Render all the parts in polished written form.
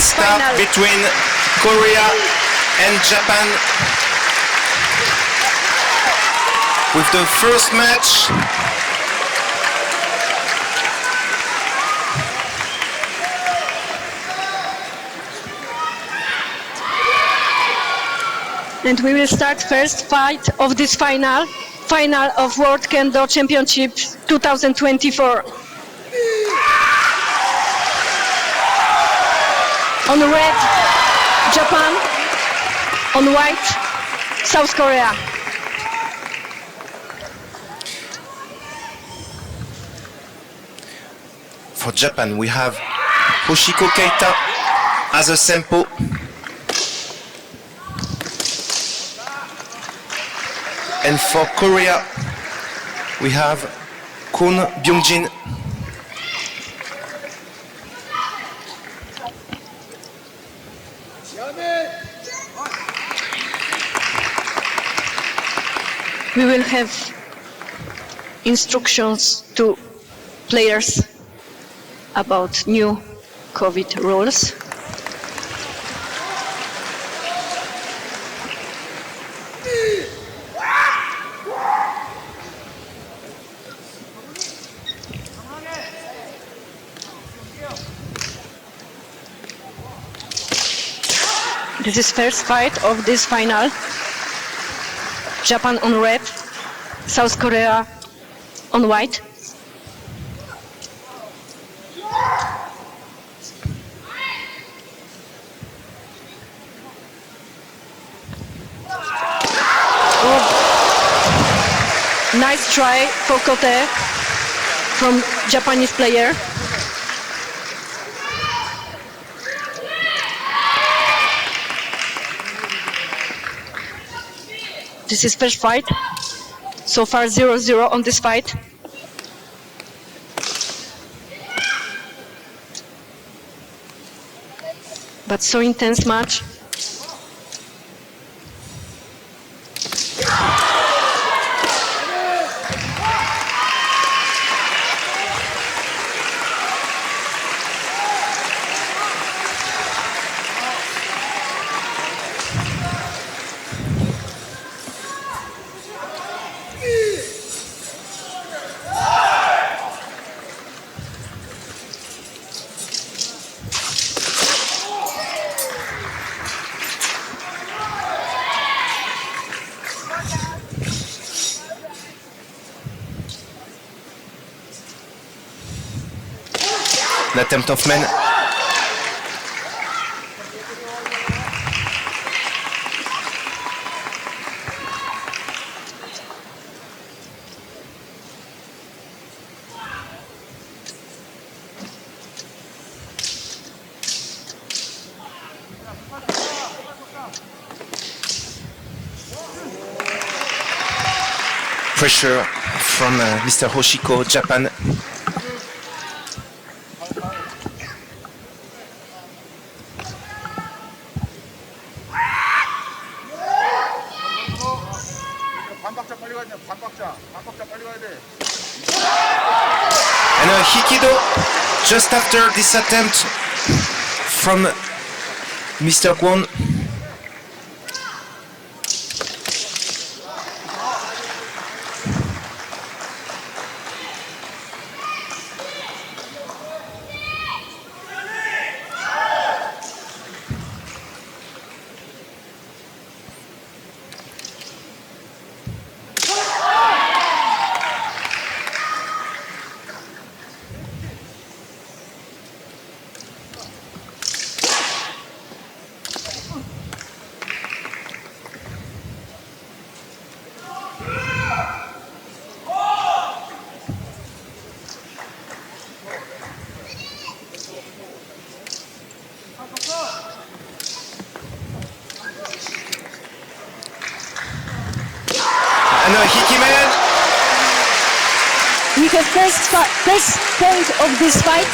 start final. between Korea and Japan with the first match. And we will start first fight of this final of World Kendo Championship 2024. On red, Japan. On white, South Korea. For Japan, we have Hoshiko Keita as a sempo. And for Korea, we have Kun Byung-jin. We will have instructions to players about new COVID rules. This is first fight of this final. Japan on red, South Korea on white. Oh. Nice try for Kote from Japanese player. This is first fight. So far 0-0 on this fight. But so intense match. An attempt of men. Pressure from Mr. Hoshiko, Japan. And a Hikido just after this attempt from Mr. Kwon. And a Hikimen. We have first point of this fight,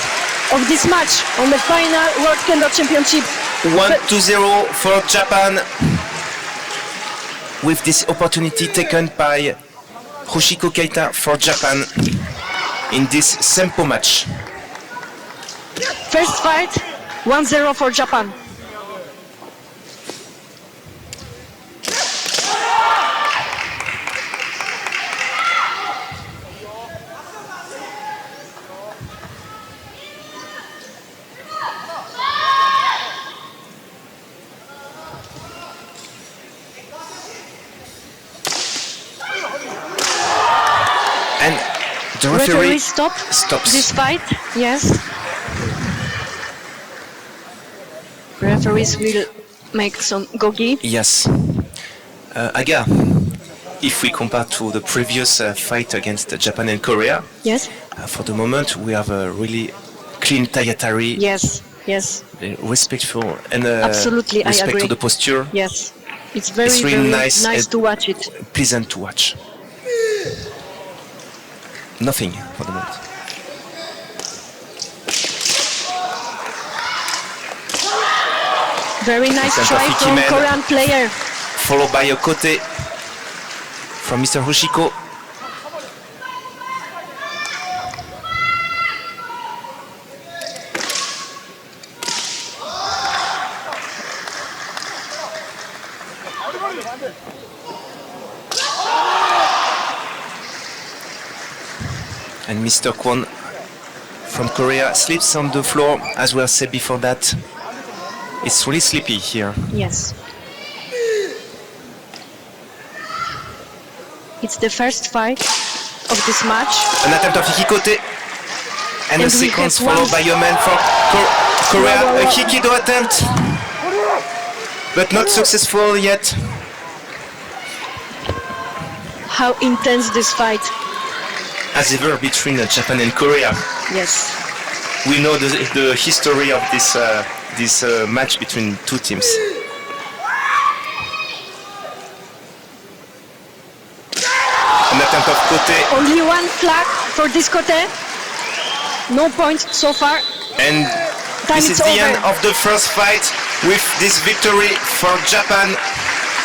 of this match on the final World Kendo Championship. 1-0 for Japan. With this opportunity taken by Hoshiko Keita for Japan in this Sempo match. First fight 1-0 for Japan. And the referee stops this fight. Yes. Referees will make some gogi. Yes. Aga, if we compare to the previous fight against Japan and Korea, Yes. For the moment we have a really clean taiyatari. Yes. Yes. Respectful and Absolutely, I respect agree. to the posture. Yes. It's very, It's really very nice to watch it. Pleasant to watch. Nothing for the moment. Very nice try from Korean player. Followed by a kote from Mr. Hoshiko. And Mr. Kwon from Korea sleeps on the floor, as we have said before that. It's really sleepy here. Yes. It's the first fight of this match. An attempt of Hikikote. And a sequence followed by a man from Korea. A Hikido attempt. But not successful yet. How intense this fight. As ever between Japan and Korea. Yes. We know the history of this match between two teams. An attempt of kote. Only one flag for this kote. No points so far. And this is the end of the first fight with this victory for Japan.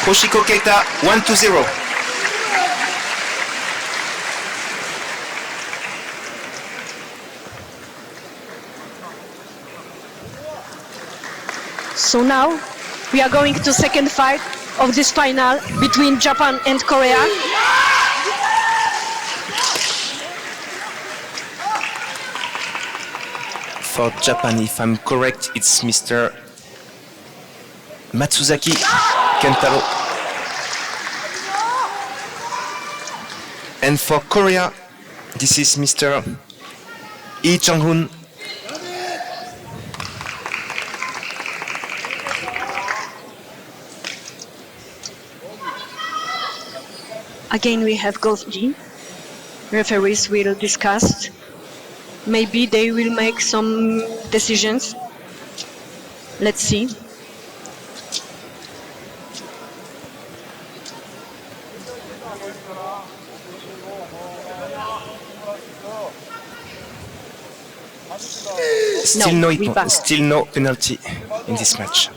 Hoshiko Keita 1-0. So now we are going to second fight of this final between Japan and Korea. For Japan, if I'm correct, it's Mr. Matsuzaki Kentaro. And for Korea, this is Mr. Lee Chang-hoon. Again, we have Goji. Referees will discuss. Maybe they will make some decisions. Let's see. Still no penalty in this match.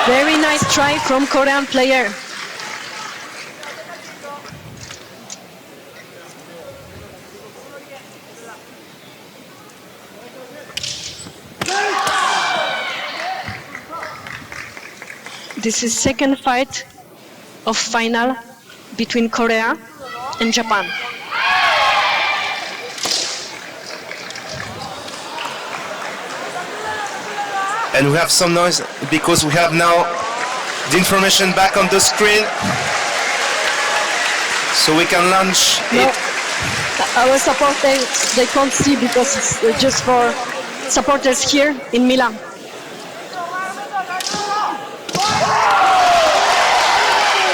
Very nice try from Korean player. This is second fight of final between Korea and Japan. And we have some noise because we have now the information back on the screen, so we can launch it. Our supporters, they can't see because it's just for supporters here in Milan.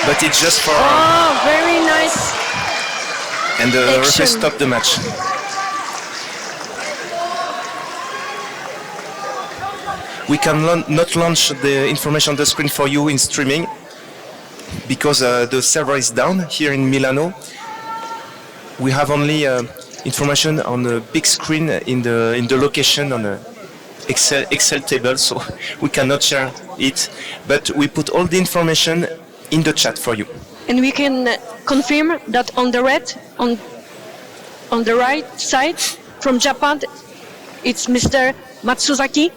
But it's just for... Oh, very nice. And the referee stopped the match. We can not launch the information on the screen for you in streaming because the server is down here in Milano. We have only information on the big screen in the location on the Excel table, so we cannot share it. But we put all the information in the chat for you. And we can confirm that on the right side from Japan, it's Mr. Matsuzaki,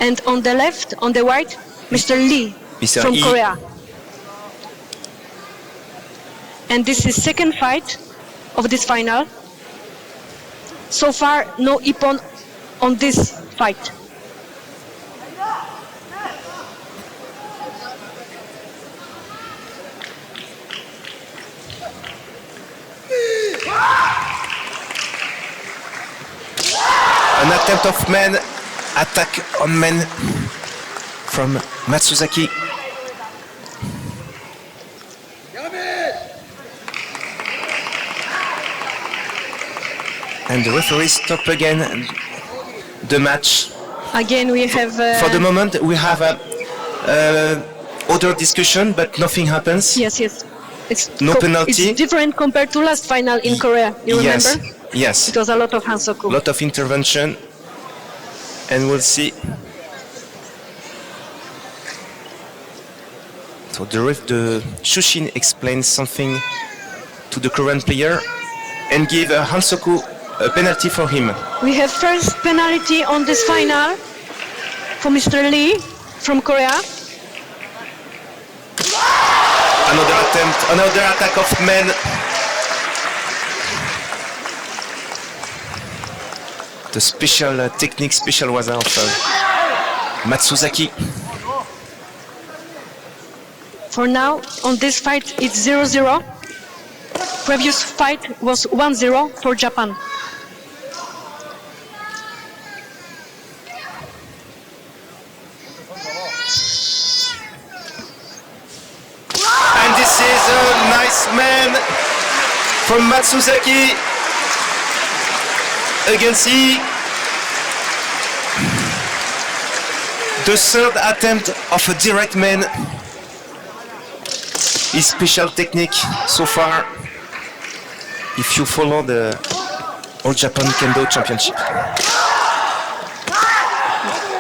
and on the left, on the right, Mr. Lee Mr. from Lee. Korea. And this is second fight of this final. So far, no ippon on this fight. An attempt of men, attack on men from Matsuzaki. And the referee stop again the match. Again, we have... For the moment, we have other discussion, but nothing happens. Yes. It's No penalty. It's different compared to last final in Korea. You remember? Yes. It was a lot of hansoku. A lot of intervention. And we'll see. So the Shushin explains something to the Korean player and give a hansoku, a penalty for him. We have first penalty on this final for Mr. Lee from Korea. Another attempt, another attack of men. The special technique, special waza of Matsuzaki. For now, on this fight, it's 0-0. Previous fight was 1-0 for Japan. And this is a nice man from Matsuzaki against Lee. The third attempt of a direct man. His special technique so far, if you follow the All Japan Kendo Championship.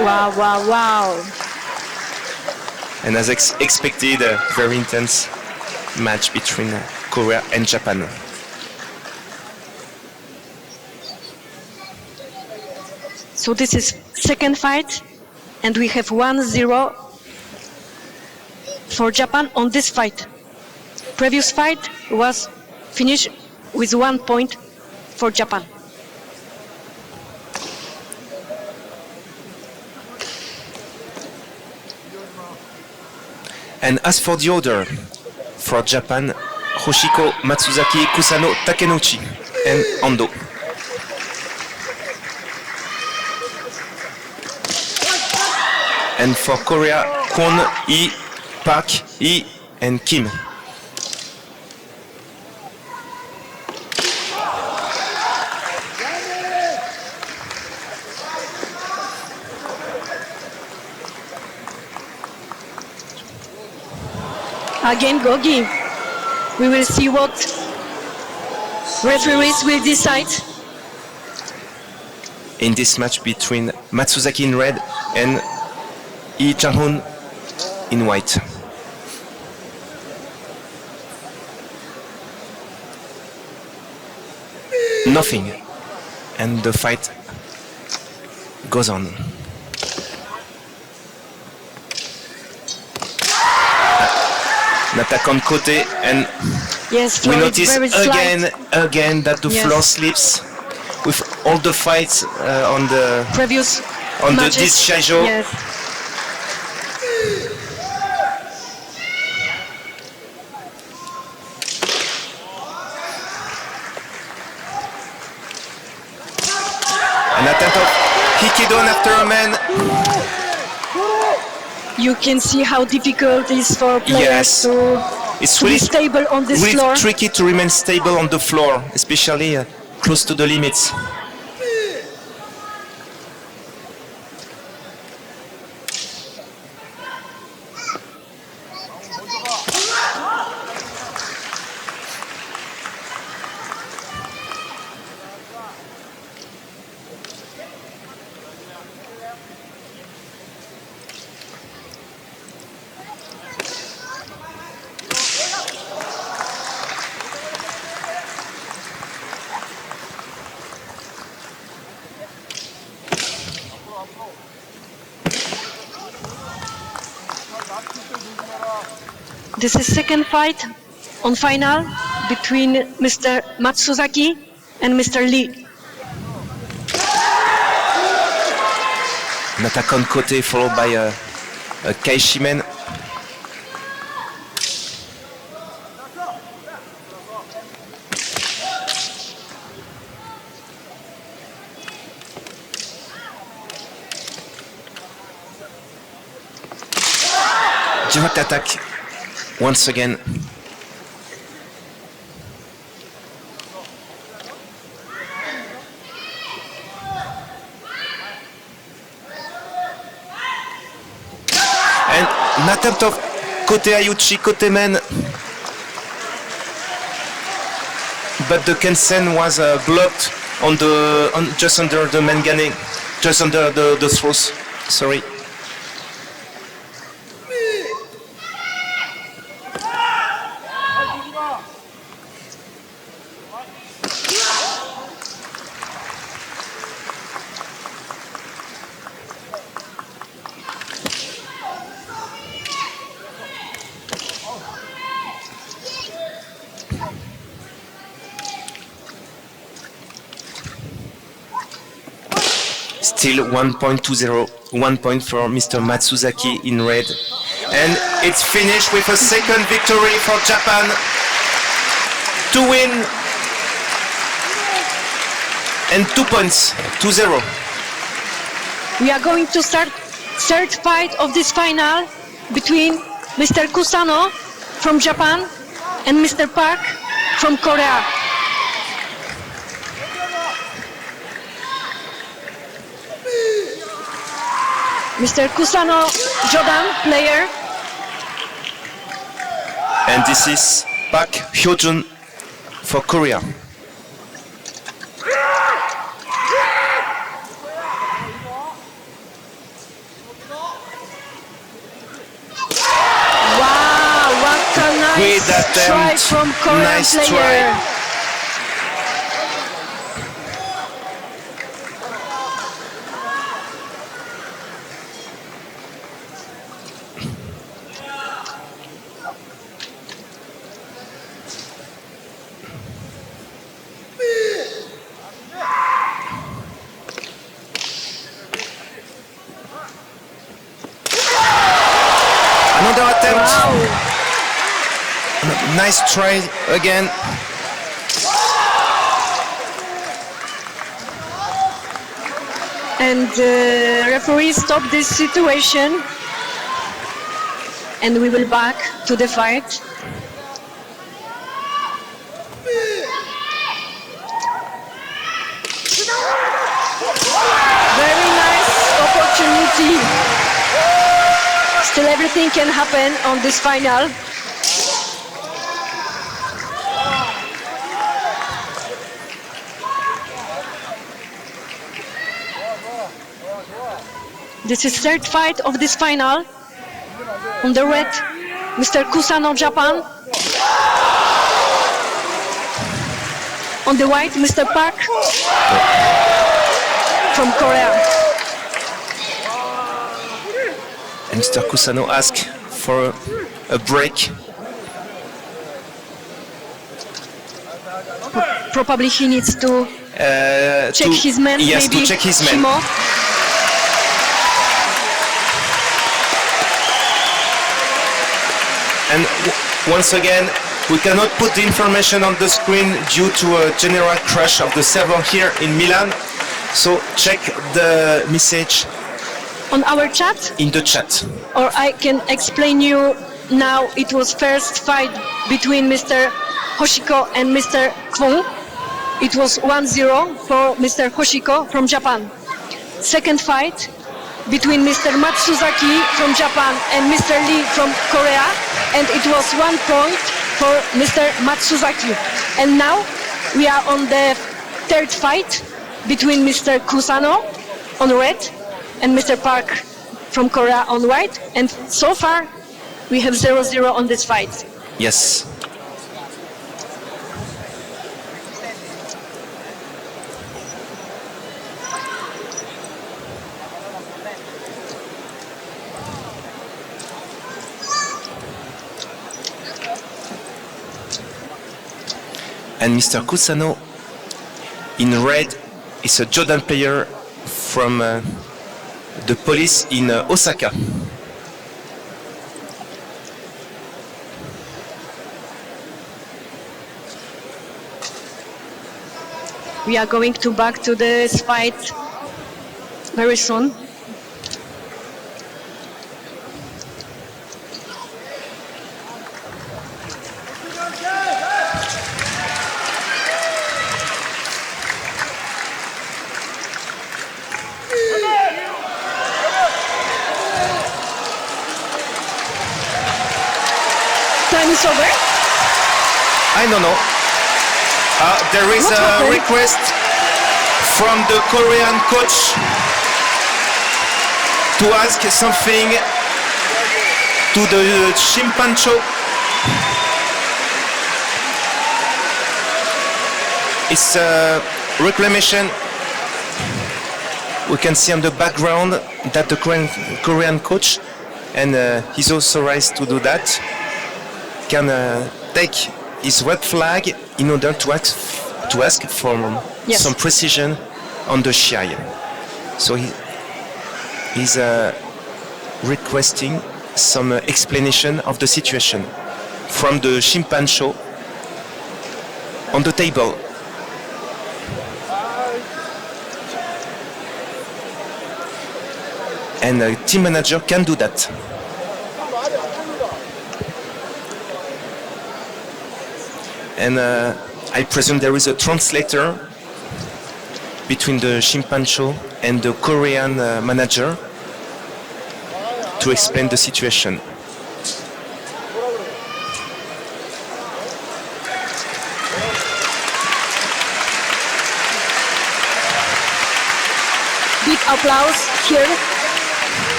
Wow. And as expected, a very intense match between Korea and Japan. So this is second fight, and we have 1-0 for Japan on this fight. Previous fight was finished with 1 point for Japan. And as for the order, for Japan, Hoshiko, Matsuzaki, Kusano, Takenouchi, and Ando. And for Korea, Kwon, Lee, Park, Lee, and Kim. Again, Gogi. We will see what referees will decide. In this match between Matsuzaki in red and Lee Chang-hoon in white. Nothing. And the fight goes on. An attack on côté, and Yes, we floor is notice very slight. again that the Yes. floor slips with all the fights on the Previous on the matches. this Shaijo. Yes. An attempt of Hikidon after a man. You can see how difficult it is for players Yes. It's to be really stable on this really floor. tricky to remain stable on the floor, especially close to the limits. This is second fight on final between Mr. Matsuzaki and Mr. Lee. An attack on Kote followed by a Kaishimen. Direct attack once again. And an attempt of Kote Ayuchi, Kote Men. But the Kensen was blocked on just under the Mengane, just under the throws. Sorry. Still 1.20, 1 point for Mr. Matsuzaki in red. And it's finished with a second victory for Japan to win. And 2 points, 2-0. We are going to start third fight of this final between Mr. Kusano from Japan and Mr. Park from Korea. Mr. Kusano, Jordan player. And this is Park Hyojun for Korea. Wow, what a nice try from Korean nice player. Try. Another attempt. Wow. Nice try again. And the referee stopped this situation. And we will back to the fight. Very nice opportunity. Still everything can happen on this final. This is third fight of this final. On the red, Mr. Kusano, Japan. On the white, Mr. Park from Korea. And Mr. Kusano asked for a break. Probably he needs to check his man. Yes, maybe to check his man. Shimo. And once again, we cannot put the information on the screen due to a general crash of the server here in Milan. So check the message On our chat, in the chat. or I can explain you now. It was first fight between Mr. Hoshiko and Mr. Kwon. It was 1-0 for Mr. Hoshiko from Japan. Second fight between Mr. Matsuzaki from Japan and Mr. Lee from Korea, and it was 1 point for Mr. Matsuzaki. And now we are on the third fight between Mr. Kusano on red and Mr. Park from Korea on white, and so far we have 0-0 on this fight. Yes. And Mr. Kusano in red is a Jordan player from the police in Osaka. We are going to back to this fight very soon. Time is over. I don't know. There is What a happened? request from the Korean coach to ask something to the Shimpancho. It's a reclamation. We can see on the background that the Korean coach, and he's authorized to do that, can take his red flag in order to ask for Yes. some precision on the Shiai. So he's requesting some explanation of the situation from the Shimpancho on the table. And a team manager can do that. And I presume there is a translator between the Shimpancho and the Korean manager to explain the situation. Big applause here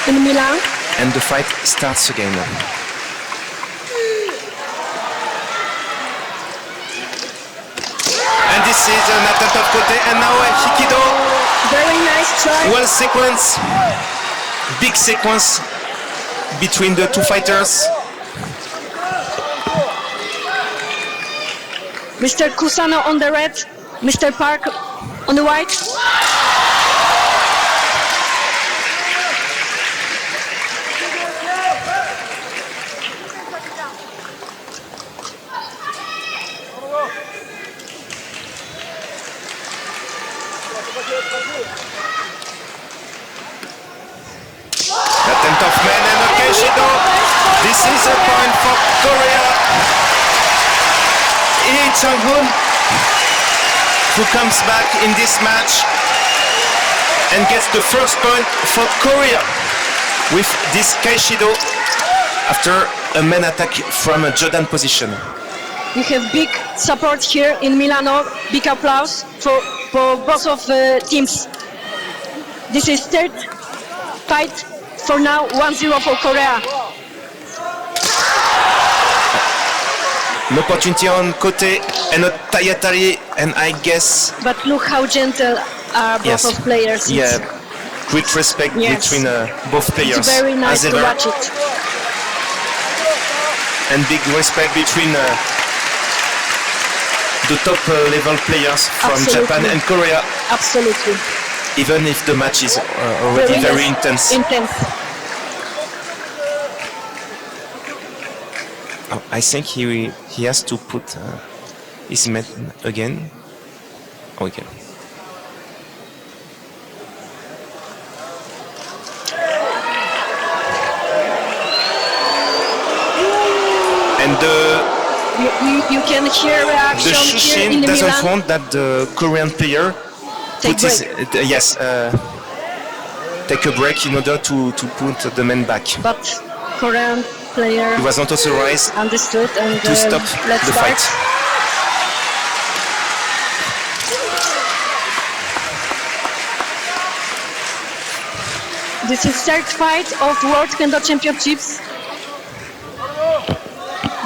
in Milan. And the fight starts again. And this is an attempt of Kote, and now Hikido. Very nice try. Well sequence, big sequence between the two fighters. Mr. Kusano on the red, Mr. Park on the white. Attempt of man and okay, Shido. This is a point for Korea. Lee Chang-hoon, who comes back in this match and gets the first point for Korea with this Kaishido after a man attack from a Jordan position. We have big support here in Milano. Big applause for both of teams. This is third fight for now, 1-0 for Korea. An opportunity on Kote and a Tayatari, and I guess But look how gentle are both yes, of players. yeah, great respect Yes. between both players. It's very nice as to ever. watch it. And big respect between the top level players from Absolutely. Japan and Korea, Absolutely. even if the match is already very intense. Intense. Oh, I think he has to put his man again. Okay. And You can hear the reaction here in Shushin doesn't Milan. want that the Korean player Take put his break. take a break in order to put the man back. But Korean player He was not authorized understood and to stop let's the start. fight. This is third fight of World Kendo Championships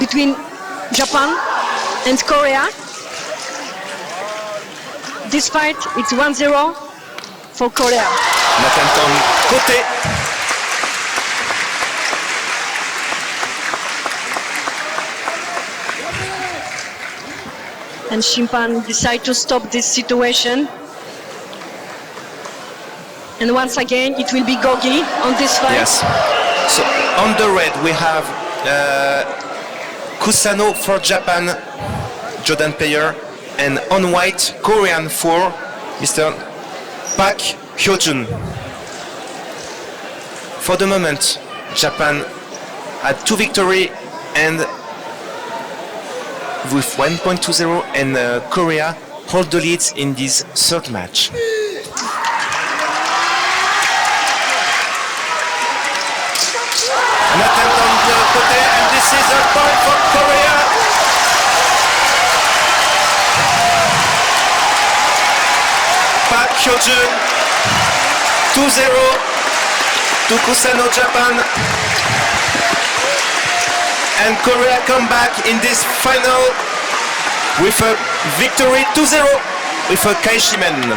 between Japan and Korea. This fight is 1-0 for Korea. An attempt on Kote. And Shimpan decide to stop this situation. And once again, it will be Gogi on this fight. Yes. So on the red we have Kusano for Japan, Jordan Payer, and on white Korean for Mr. Park Hyojun. For the moment, Japan had 2 victories and with 1.20, and Korea hold the leads in this third match. An attempt on the Kote, and this is a point for Korea. Park Hyojun, 2-0 to Kusano, Japan. And Korea come back in this final with a victory 2-0 with a Kaishimen.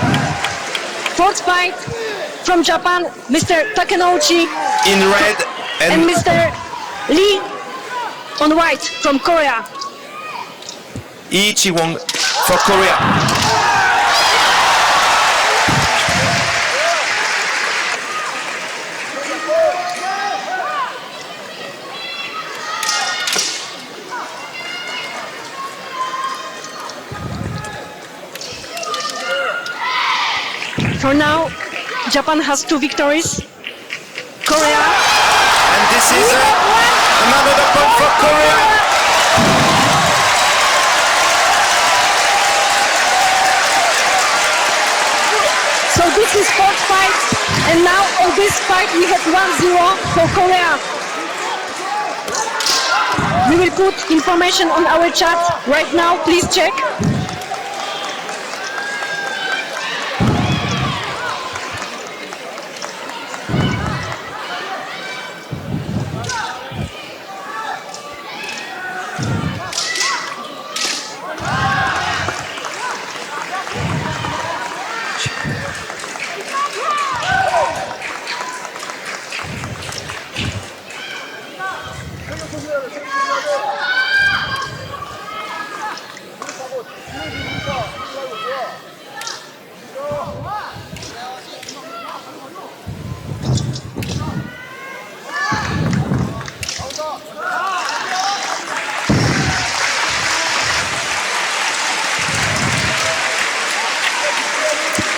Fourth fight from Japan, Mr. Takenouchi In red and Mr. Lee on white from Korea. Lee Ji-won for Korea. For now, Japan has 2 victories. Korea. And this is another point for Korea. So this is fourth fight, and now on this fight we have 1-0 for Korea. We will put information on our chat right now, please check.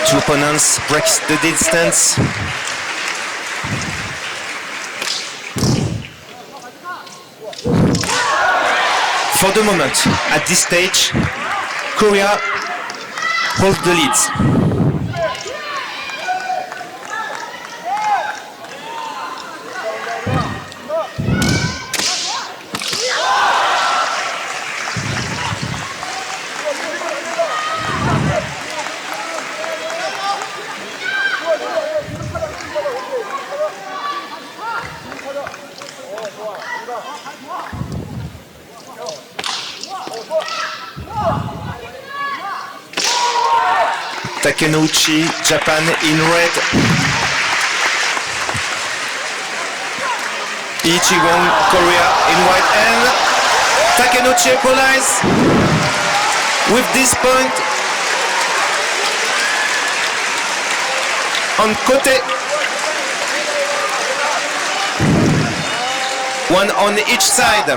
Two opponents breaks the distance. For the moment, at this stage, Korea holds the leads. Takenouchi, Japan in red. Lee Ji-won, Korea in white, and Takenouchi equalize with this point on Kote. One on each side.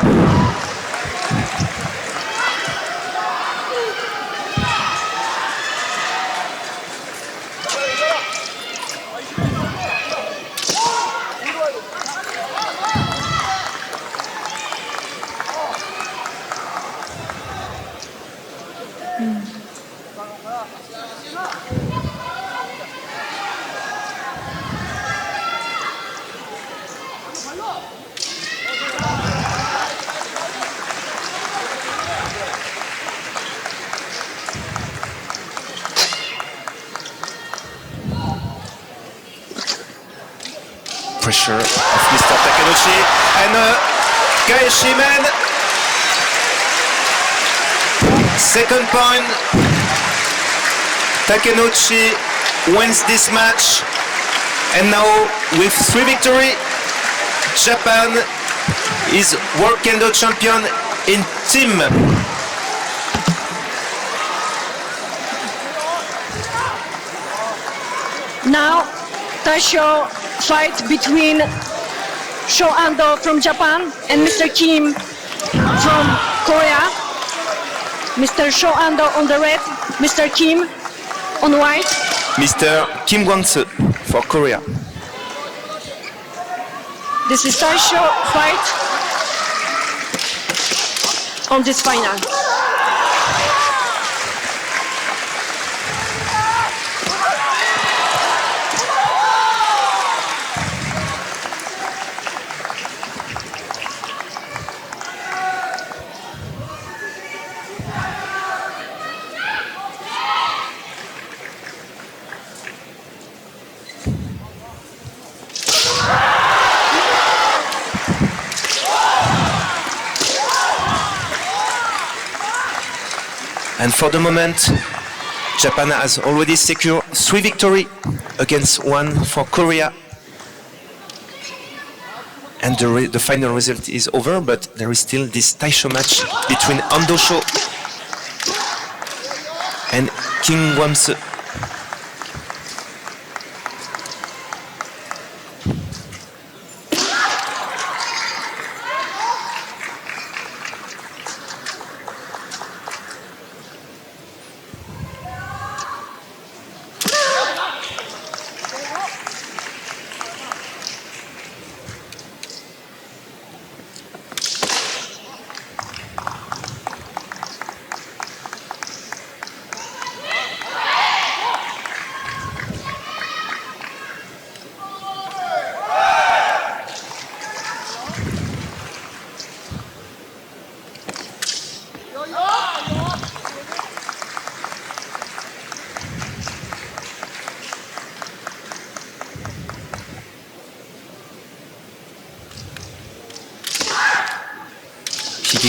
Pressure of Mr. Takenouchi and Gaeshimen. Second point. Takenouchi wins this match, and now with 3 victories, Japan is World Kendo champion in team. Now, Taisho fight between Sho Ando from Japan and Mr. Kim from Korea. Mr. Sho Ando on the red, Mr. Kim on white. Mr. Kim Gwang-soo for Korea. This is Taisho fight on this final. And for the moment, Japan has already secured 3 victories against 1 for Korea. And the final result is over, but there is still this Taisho match between Ando Sho and Kim Gwang-soo.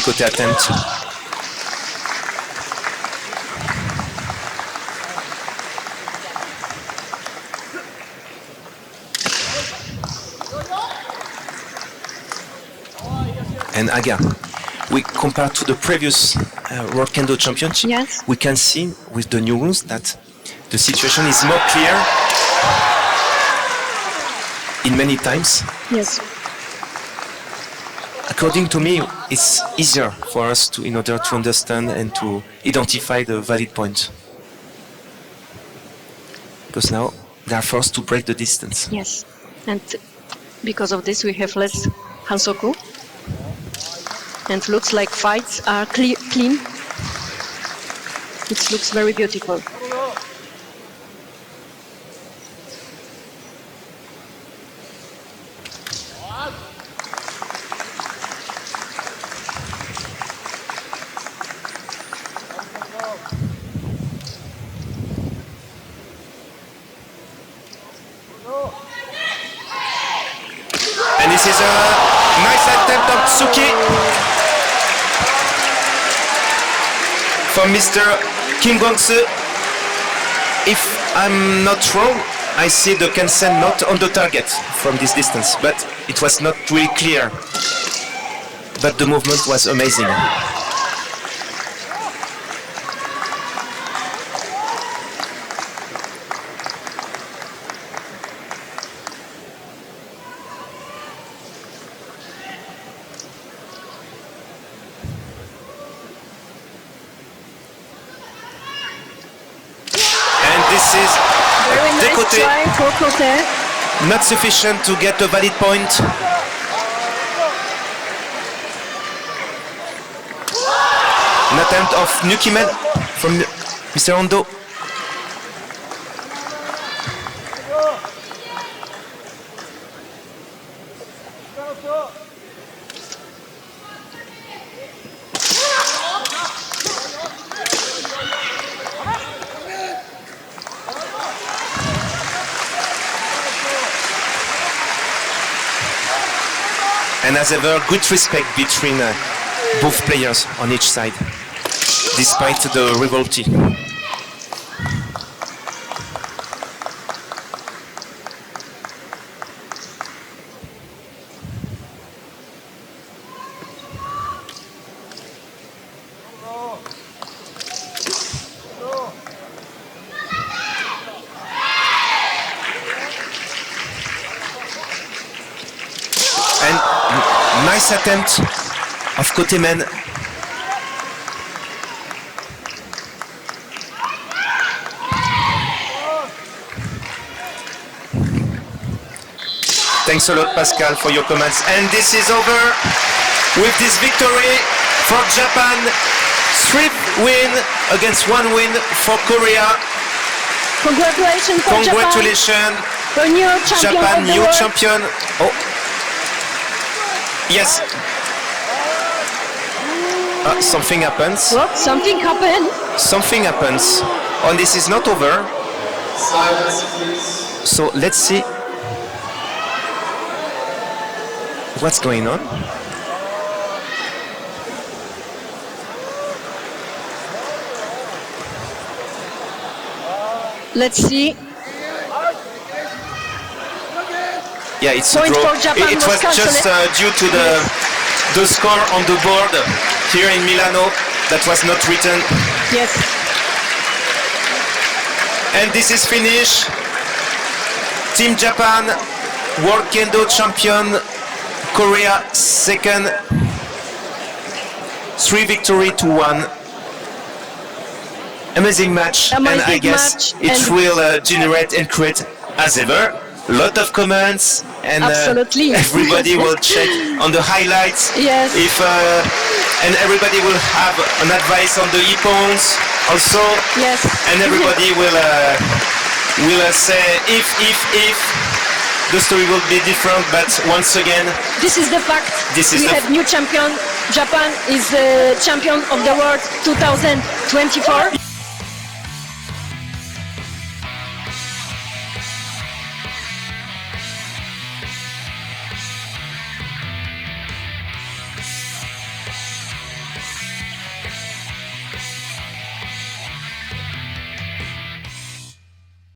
Côté attempt. And again, we compare to the previous World Kendo Championship. Yes. We can see with the new rules that the situation is more clear in many times. Yes. According to me, it's easier for us in order to understand and to identify the valid point. Because now they are forced to break the distance. Yes. And because of this, we have less Hansoku. And looks like fights are clean. It looks very beautiful. And this is a nice attempt of Tsuki from Mr. Kim Gwang-soo. If I'm not wrong, I see the Kansen not on the target from this distance, but it was not really clear. But the movement was amazing. This is very nice décoté. try for Kote. Not sufficient to get a valid point. An attempt of Nukimen from Mr. Ando. And as ever, good respect between both players on each side, despite the rivalry. nice attempt of Kotemen. Thanks a lot, Pascal, for your comments. And this is over with this victory for Japan. 3 win against 1 win for Korea. Congratulations for Congratulations, Japan. The new champion Japan, of the new world. champion. Oh, yes. Something happens. What? Something happened. Something happens. And this is not over. So let's see what's going on. Let's see. Yeah, it's Point a draw. for Japan It was was just due to the score on the board here in Milano that was not written. Yes. And this is finished. Team Japan, World Kendo Champion, Korea second. 3 victory to 1. Amazing match, and I guess it will generate and create, as ever, a lot of comments, and Absolutely. everybody will check on the highlights. Yes. If and everybody will have an advice on the ippons also. Yes. And everybody will say if the story will be different, but once again, This is the fact. This is we the have new champion. Japan is the champion of the world 2024.